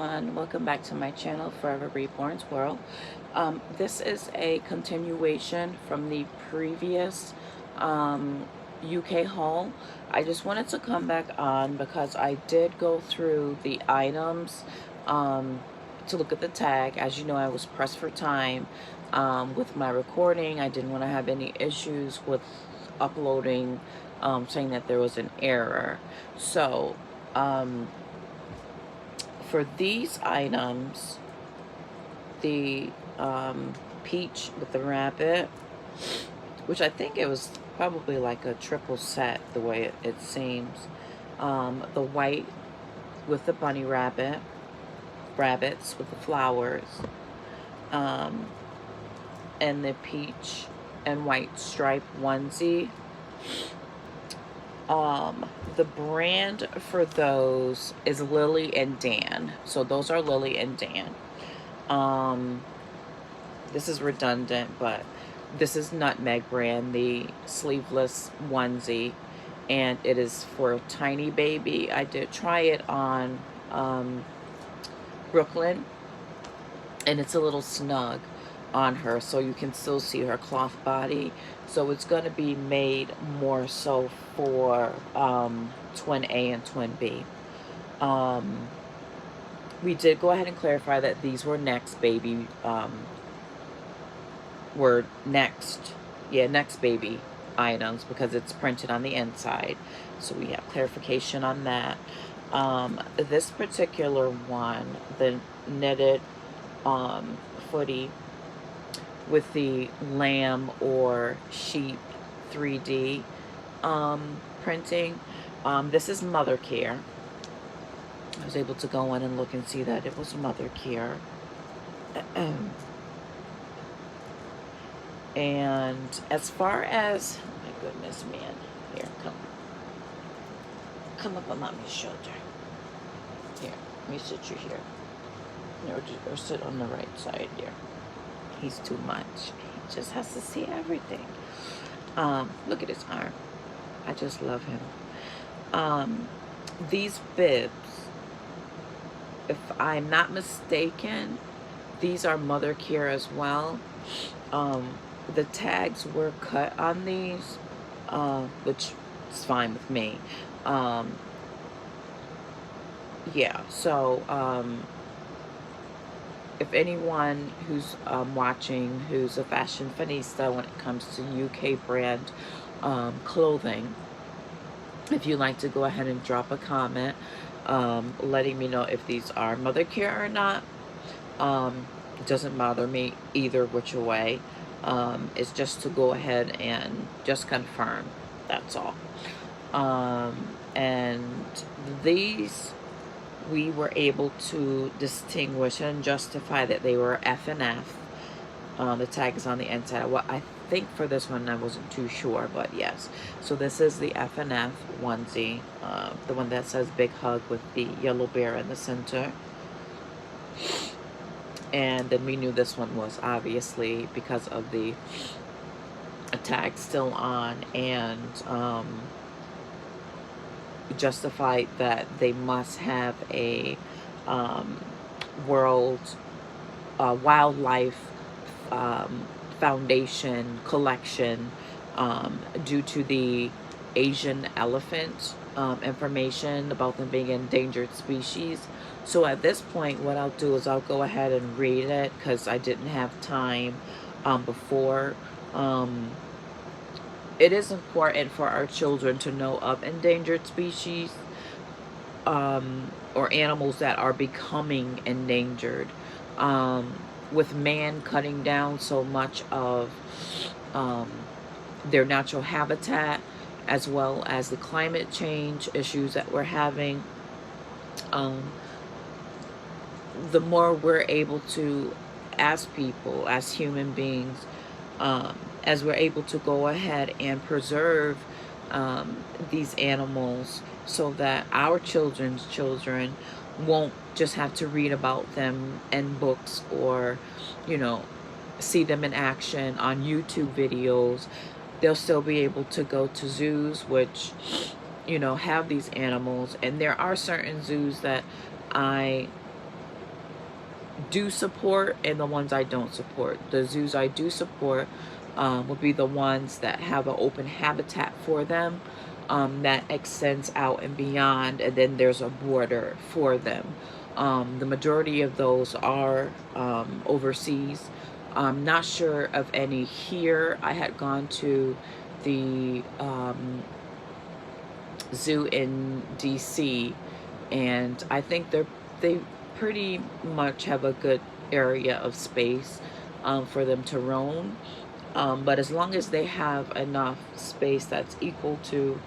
everyone, welcome back to my channel, Forever Reborn's World. This is a continuation from the previous UK haul. I just wanted to come back on because I did go through the items to look at the tag. As you know, I was pressed for time with my recording. I didn't want to have any issues with uploading, saying that there was an error. So for these items, the peach with the rabbit, which I think it was probably like a triple set the way it seems, the white with the bunny rabbits with the flowers, and the peach and white stripe onesie. The brand for those is Lilly&Dan. So those are Lilly&Dan. This is redundant, but this is Nutmeg brand, the sleeveless onesie, and it is for a tiny baby. I did try it on Brooklyn, and it's a little snug on her, so you can still see her cloth body. So it's going to be made more so for twin A and twin B. We did go ahead and clarify that these were next baby next baby items because it's printed on the inside. So we have clarification on that. This particular one, the knitted footy with the lamb or sheep 3D printing, this is Mothercare. I was able to go in and look and see that it was Mothercare. And as far as, oh my goodness, man, here, come up on mommy's shoulder. Here, let me sit you here. Or sit on the right side here. He's too much. He just has to see everything. Look at his arm. I just love him. These bibs, if I'm not mistaken, these are Mothercare as well. The tags were cut on these, which is fine with me. Yeah, so if anyone who's watching who's a fashionista when it comes to UK brand clothing, if you'd like to go ahead and drop a comment letting me know if these are Mothercare or not, it doesn't bother me either which way. It's just to go ahead and just confirm, that's all. And these, we were able to distinguish and justify that they were F&F. The tag is on the inside. Well, I think for this one I wasn't too sure, but yes. So this is the F&F onesie, the one that says Big Hug with the yellow bear in the center. And then we knew this one was obviously because of the tag still on, and justified that they must have a wildlife foundation collection due to the Asian elephant information about them being endangered species. So at this point, what I'll do is I'll go ahead and read it because I didn't have time before. It is important for our children to know of endangered species or animals that are becoming endangered. With man cutting down so much of their natural habitat, as well as the climate change issues that we're having, the more we're able to, as people, as human beings, as we're able to go ahead and preserve these animals so that our children's children won't just have to read about them in books or, you know, see them in action on YouTube videos. They'll still be able to go to zoos, which, you know, have these animals. And there are certain zoos that I do support and the ones I don't support. The zoos I do support would be the ones that have an open habitat for them, that extends out and beyond, and then there's a border for them. The majority of those are overseas. I'm not sure of any here. I had gone to the zoo in DC, and I think they pretty much have a good area of space for them to roam. But as long as they have enough space that's equal to,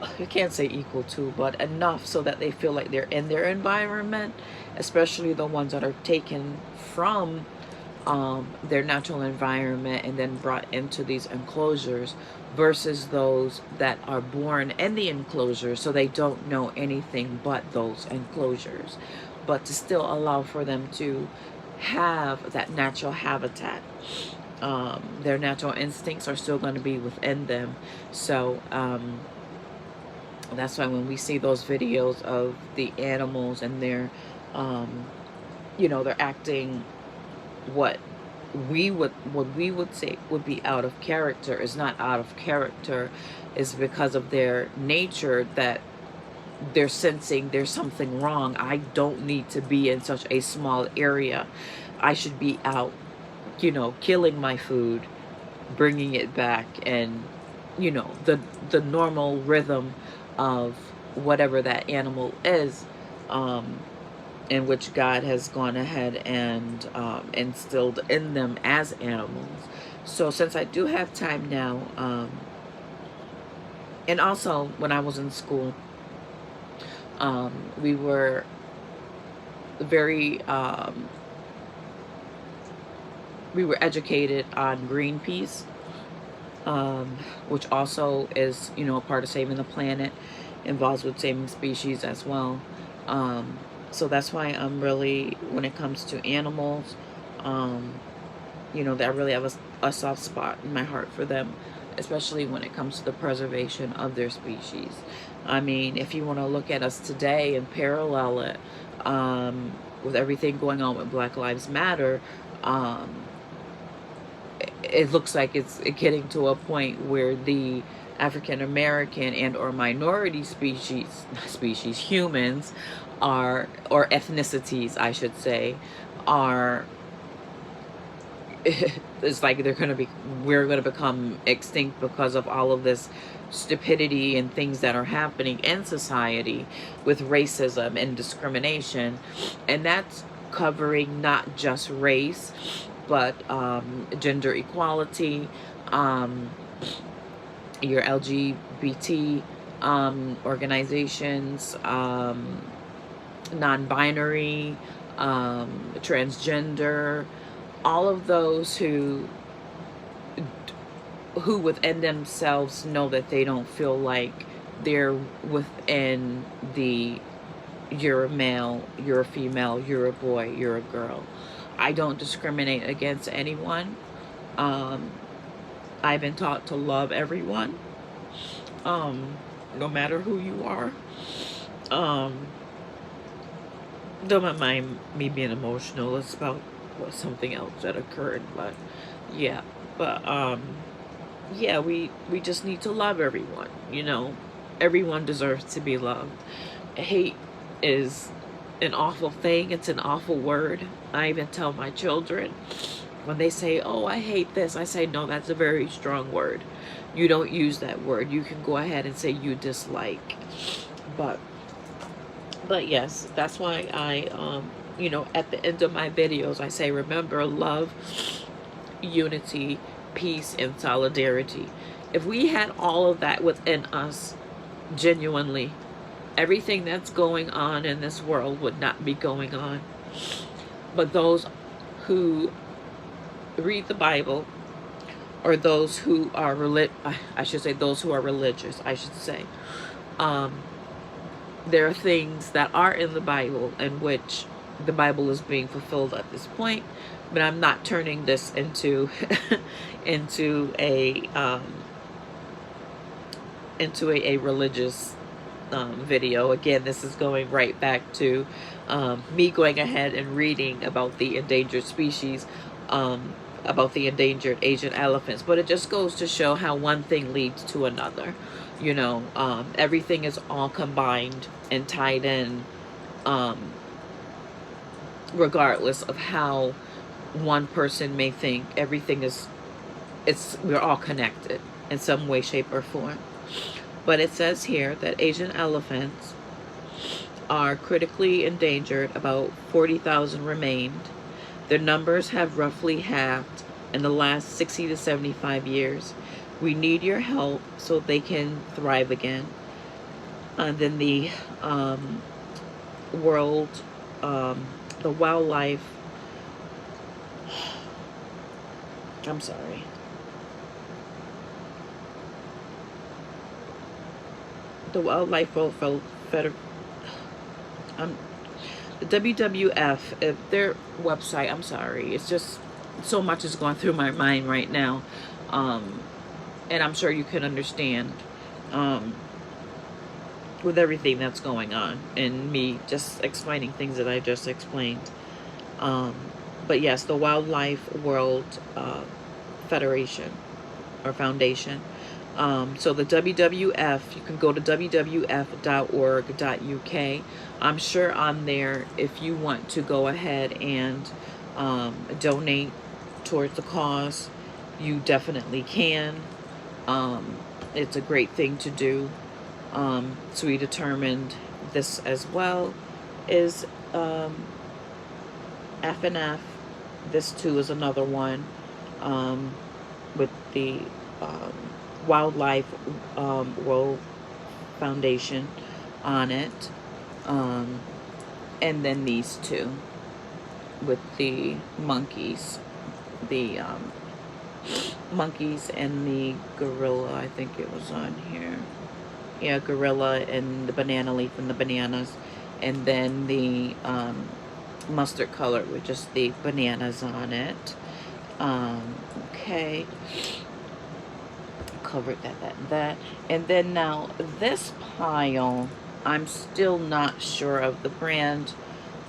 I can't say equal to, but enough so that they feel like they're in their environment, especially the ones that are taken from their natural environment and then brought into these enclosures, versus those that are born in the enclosure so they don't know anything but those enclosures, but to still allow for them to have that natural habitat. Their natural instincts are still going to be within them. So that's why when we see those videos of the animals and they're they're acting what we would say would be out of character, is not out of character, is because of their nature, that they're sensing there's something wrong. I don't need to be in such a small area. I should be out, killing my food, bringing it back, and the normal rhythm of whatever that animal is, in which God has gone ahead and instilled in them as animals. So since I do have time now, and also when I was in school, we were very we were educated on Greenpeace, which also is a part of saving the planet, involves with saving species as well. So that's why I'm really, when it comes to animals, that I really have a soft spot in my heart for them, especially when it comes to the preservation of their species. I mean, if you want to look at us today and parallel it with everything going on with Black Lives Matter, it looks like it's getting to a point where the African American and or minority humans are, or ethnicities I should say, are it's like we're going to become extinct because of all of this stupidity and things that are happening in society with racism and discrimination. And that's covering not just race, but gender equality, your LGBT organizations, non-binary, transgender, all of those who within themselves know that they don't feel like they're within the, you're a male, you're a female, you're a boy, you're a girl. I don't discriminate against anyone. I've been taught to love everyone, no matter who you are. Don't mind me being emotional. It's about something else that occurred, but yeah. But yeah, we just need to love everyone. Everyone deserves to be loved. Hate is an awful thing. It's an awful word. I even tell my children when they say, "Oh, I hate this," I say, "No, that's a very strong word. You don't use that word. You can go ahead and say you dislike." But yes, that's why I at the end of my videos I say, remember, love, unity, peace, and solidarity. If we had all of that within us, genuinely, everything that's going on in this world would not be going on. But those who read the Bible, or those who are those who are religious, I should say, there are things that are in the Bible in which the Bible is being fulfilled at this point. But I'm not turning this into into a religious video. Again, this is going right back to me going ahead and reading about the endangered species, about the endangered Asian elephants. But it just goes to show how one thing leads to another. You know, everything is all combined and tied in, regardless of how one person may think. Everything is, we're all connected in some way, shape, or form. But it says here that Asian elephants are critically endangered. About 40,000 remained. Their numbers have roughly halved in the last 60 to 75 years. We need your help so they can thrive again. And then the the wildlife, I'm sorry. The Wildlife Federation, the WWF, their website, I'm sorry, it's just so much is going through my mind right now, and I'm sure you can understand with everything that's going on and me just explaining things that I just explained. But yes, the Wildlife World Federation or Foundation. So the WWF, you can go to wwf.org.uk. I'm sure on there, if you want to go ahead and donate towards the cause, you definitely can. It's a great thing to do. So we determined this as well is F&F. This too is another one with the Wildlife World Foundation on it, and then these two with the monkeys, the monkeys and the gorilla. I think it was on here. Yeah, gorilla and the banana leaf and the bananas, and then the mustard color with just the bananas on it. Okay. Covered that. And then now this pile, I'm still not sure of the brand.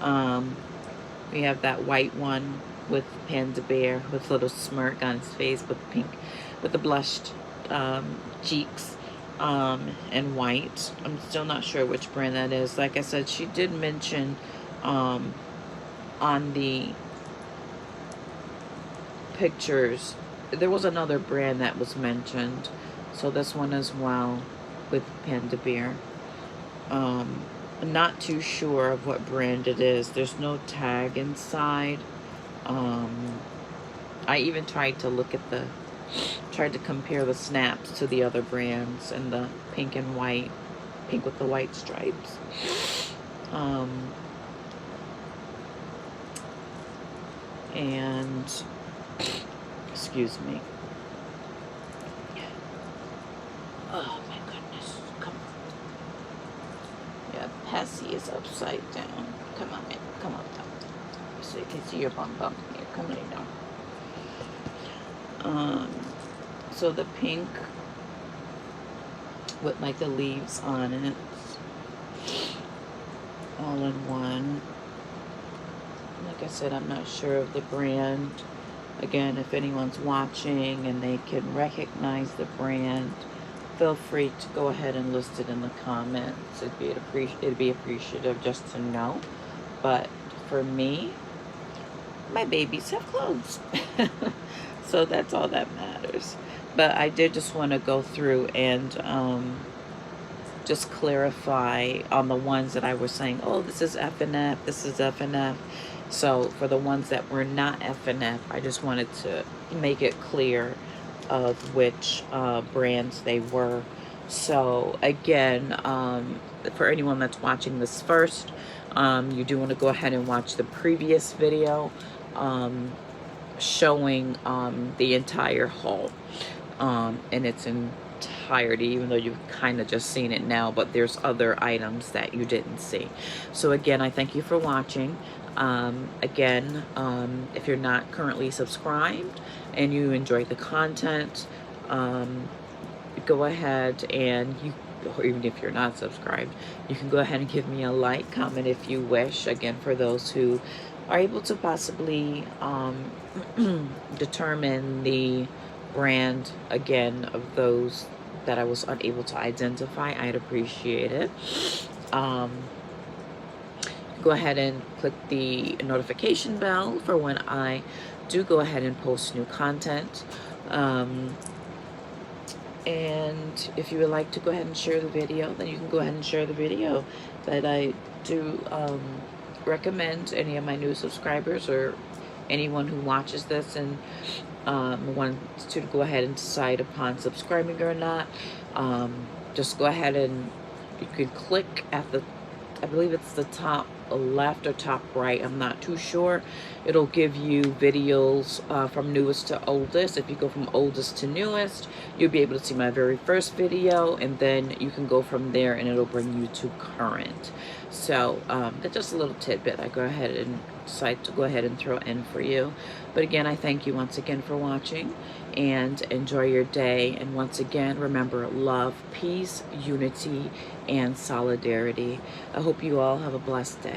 We have that white one with Panda Bear with a little smirk on his face with pink, with the blushed cheeks, and white. I'm still not sure which brand that is. Like I said, she did mention on the pictures there was another brand that was mentioned, so this one as well with Panda Bear. Not too sure of what brand it is. There's no tag inside. I even tried to look at tried to compare the snaps to the other brands and the pink and white, pink with the white stripes. And excuse me. Oh my goodness. Come on. Yeah, Passy is upside down. Come on, man. Come on down. So you can see your bum bum here. Come lay down. So the pink with like the leaves on it. All in one. Like I said, I'm not sure of the brand. Again, if anyone's watching and they can recognize the brand, feel free to go ahead and list it in the comments. It'd be appreciative just to know. But for me, my babies have clothes. So that's all that matters. But I did just want to go through and just clarify on the ones that I was saying, oh, this is F&F, this is F&F. So for the ones that were not F&F, I just wanted to make it clear of which brands they were. So again, for anyone that's watching this first, you do want to go ahead and watch the previous video showing the entire haul in its entirety, even though you've kind of just seen it now, but there's other items that you didn't see. So again, I thank you for watching. Again, if you're not currently subscribed and you enjoy the content, go ahead and you or even if you're not subscribed, you can go ahead and give me a like, comment if you wish. Again, for those who are able to possibly determine the brand, again, of those that I was unable to identify, I'd appreciate it. Go ahead and click the notification bell for when I do go ahead and post new content. And if you would like to go ahead and share the video, then you can go ahead and share the video. But I do recommend any of my new subscribers or anyone who watches this and wants to go ahead and decide upon subscribing or not, just go ahead and you can click at the, I believe it's the top left or top right, I'm not too sure. It'll give you videos from newest to oldest. If you go from oldest to newest, you'll be able to see my very first video, and then you can go from there and it'll bring you to current. So that's just a little tidbit I go ahead and decide to go ahead and throw in for you. But again, I thank you once again for watching, and enjoy your day. And once again, remember, love, peace, unity, and solidarity. I hope you all have a blessed day.